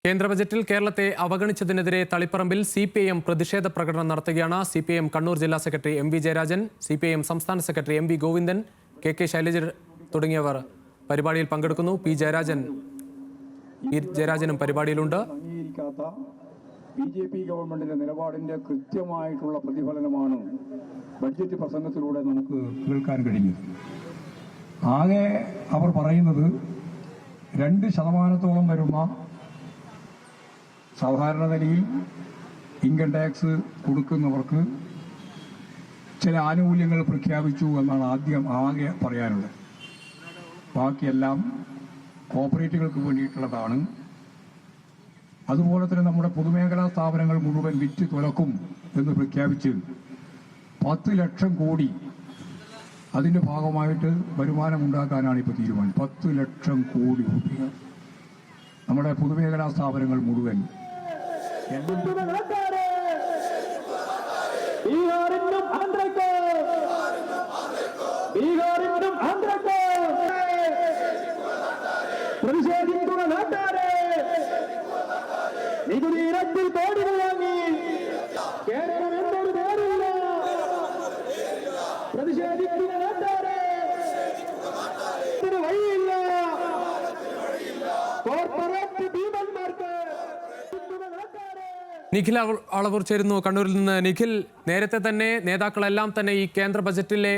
കേന്ദ്ര ബജറ്റിൽ കേരളത്തെ അവഗണിച്ചതിനെതിരെ തളിപ്പറമ്പിൽ CPIM പ്രതിഷേധ പ്രകടനം നടത്തുകയാണ്. CPIM കണ്ണൂർ ജില്ലാ സെക്രട്ടറി MV ജയരാജൻ, CPIM സംസ്ഥാന secretary MV Govindan, KK Shailaja തുടങ്ങിയവർ പരിപാടിയിൽ പങ്കെടുക്കുന്നു. പി ജയരാജനും പരിപാടിയിലുണ്ട്. BJP ഗവൺമെന്റിന്റെ നിലപാടിന്റെ കൃത്യമായിട്ടുള്ള പ്രതിഫലനമാണ് ബഡ്ജറ്റ് പ്രസംഗത്തിലൂടെ നമുക്ക് കേൾക്കാൻ കഴിഞ്ഞത്. ആകെ അവർ പറയുന്നത് 2% വരുന്ന സാധാരണ നിലയിൽ ഇൻകം ടാക്സ് കൊടുക്കുന്നവർക്ക് ചില ആനുകൂല്യങ്ങൾ പ്രഖ്യാപിച്ചു എന്നാണ് ആകെ പറയാനുള്ളത്. ബാക്കിയെല്ലാം കോർപ്പറേറ്റുകൾക്ക് വേണ്ടിയിട്ടുള്ളതാണ്. അതുപോലെ തന്നെ നമ്മുടെ പൊതുമേഖലാ സ്ഥാപനങ്ങൾ മുഴുവൻ വിറ്റ് തുലക്കും എന്ന് പ്രഖ്യാപിച്ച് 10 ലക്ഷം കോടി അതിന്റെ ഭാഗമായിട്ട് വരുമാനമുണ്ടാക്കാനാണ് ഇപ്പോൾ തീരുമാനം. 10 ലക്ഷം കോടി രൂപ നമ്മുടെ പൊതുമേഖലാ സ്ഥാപനങ്ങൾ മുഴുവൻ പ്രതിഷേധിക്കുന്ന നാട്ടാരെ നികുതി ഇരത്തിൽ കോടികൾ വാങ്ങി കേരളം എന്നൊരു പേരില്ല. പ്രതിഷേധിക്കുന്ന നാട്ടാരെ വഴിയില്ല. കോർപ്പറേറ്റ് ഭീമന്മാർക്ക് നിഖിൽ അളവൂർ ചേരുന്നു കണ്ണൂരിൽ നിന്ന്. നിഖിൽ, നേരത്തെ തന്നെ നേതാക്കളെല്ലാം തന്നെ ഈ കേന്ദ്ര ബജറ്റിലെ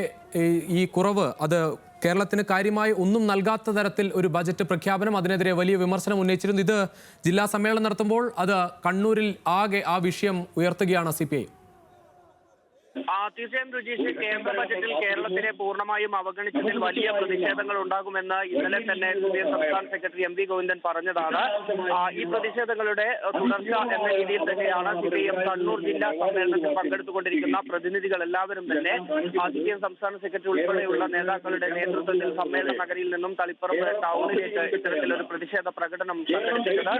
ഈ കുറവ് അത് കേരളത്തിന് കാര്യമായി ഒന്നും നൽകാത്ത തരത്തിൽ ഒരു ബജറ്റ് പ്രഖ്യാപനം, അതിനെതിരെ വലിയ വിമർശനം ഉന്നയിച്ചിരുന്നു. ഇത് ജില്ലാ സമ്മേളനം നടത്തുമ്പോൾ അത് കണ്ണൂരിൽ ആകെ ആ വിഷയം ഉയർത്തുകയാണ് CPI. തീർച്ചയായും രുചീഷ്, കേന്ദ്ര ബജറ്റിൽ കേരളത്തിനെ പൂർണ്ണമായും അവഗണിച്ചതിൽ വലിയ പ്രതിഷേധങ്ങൾ ഉണ്ടാകുമെന്ന് ഇന്നലെ തന്നെ സംസ്ഥാന സെക്രട്ടറി MV ഗോവിന്ദൻ പറഞ്ഞതാണ്. ഈ പ്രതിഷേധങ്ങളുടെ തുടർച്ച എന്ന രീതിയിൽ തന്നെയാണ് CPIM കണ്ണൂർ ജില്ലാ സമ്മേളനത്തിൽ പങ്കെടുത്തുകൊണ്ടിരിക്കുന്ന പ്രതിനിധികൾ എല്ലാവരും തന്നെ CPIM സംസ്ഥാന സെക്രട്ടറി ഉൾപ്പെടെയുള്ള നേതാക്കളുടെ നേതൃത്വത്തിൽ സമ്മേളന നഗരിയിൽ നിന്നും തളിപ്പറമ്പ് ടൗണിലേക്ക് ഇത്തരത്തിലൊരു പ്രതിഷേധ പ്രകടനം സംഘടിപ്പിച്ചത്.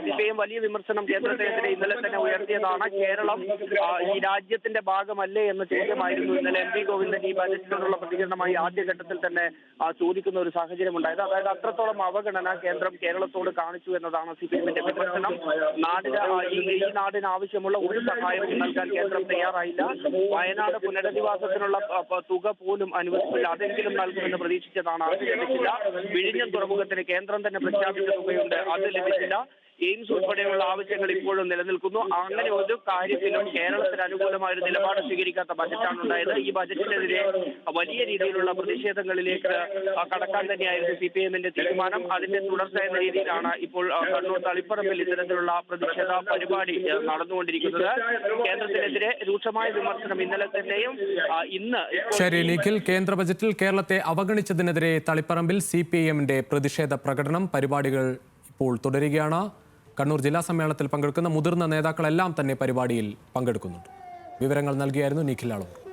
CPIM വലിയ വിമർശനം കേന്ദ്രത്തിനെതിരെ ഇന്നലെ തന്നെ ഉയർത്തിയതാണ്. കേരളം ഈ രാജ്യത്തിന്റെ ഭാഗമല്ലേ എന്ന ചോദ്യമായിരുന്നു ഇന്നലെ MV ഗോവിന്ദൻ ഈ ബജറ്റിനോടുള്ള പ്രതികരണമായി ആദ്യഘട്ടത്തിൽ തന്നെ ചോദിക്കുന്ന ഒരു സാഹചര്യം ഉണ്ടായത്. അതായത് അത്രത്തോളം അവഗണന കേന്ദ്രം കേരളത്തോട് കാണിച്ചു എന്നതാണ് CPIMന്റെ വിമർശനം. ഈ നാടിന് ആവശ്യമുള്ള ഒരു സഹായവും നൽകാൻ കേന്ദ്രം തയ്യാറായില്ല. വയനാട് പുനരധിവാസത്തിനുള്ള തുക പോലും അനുവദിച്ചില്ല. അതെങ്കിലും നൽകുമെന്ന് പ്രതീക്ഷിച്ചതാണ്, അത് ലഭിച്ചില്ല. വിഴിഞ്ഞം തുറമുഖത്തിന് കേന്ദ്രം തന്നെ പ്രഖ്യാപിച്ച തുകയുണ്ട്, അത് ലഭിച്ചില്ല. എയിംസ് ഉൾപ്പെടെയുള്ള ആവശ്യങ്ങൾ ഇപ്പോഴും നിലനിൽക്കുന്നു. അങ്ങനെ ഒരു കാര്യത്തിലും കേരളത്തിന് അനുകൂലമായ ഒരു നിലപാട് സ്വീകരിക്കാത്ത ബജറ്റാണ് ഉണ്ടായത്. ഈ ബജറ്റിനെതിരെ വലിയ രീതിയിലുള്ള പ്രതിഷേധങ്ങളിലേക്ക് കടക്കാൻ തന്നെയായിരുന്നു CPIMന്റെ തീരുമാനം. അതിന്റെ തുടർച്ച എന്ന രീതിയിലാണ് ഇപ്പോൾ കണ്ണൂർ തളിപ്പറമ്പിൽ ഇത്തരത്തിലുള്ള പ്രതിഷേധ പരിപാടി നടന്നുകൊണ്ടിരിക്കുന്നത്. കേന്ദ്രത്തിനെതിരെ രൂക്ഷമായ വിമർശനം ഇന്നലെ തന്നെയും ഇന്ന്. ശരി നിഖിൽ, കേന്ദ്ര ബജറ്റിൽ കേരളത്തെ അവഗണിച്ചതിനെതിരെ തളിപ്പറമ്പിൽ CPIMന്റെ പ്രതിഷേധ പ്രകടനം പരിപാടികൾ ഇപ്പോൾ തുടരുകയാണ്. കണ്ണൂർ ജില്ലാ സമ്മേളനത്തിൽ പങ്കെടുക്കുന്ന മുതിർന്ന നേതാക്കളെല്ലാം തന്നെ പരിപാടിയിൽ പങ്കെടുക്കുന്നുണ്ട്. വിവരങ്ങൾ നൽകിയായിരുന്നു നിഖിൽ അളവൂർ.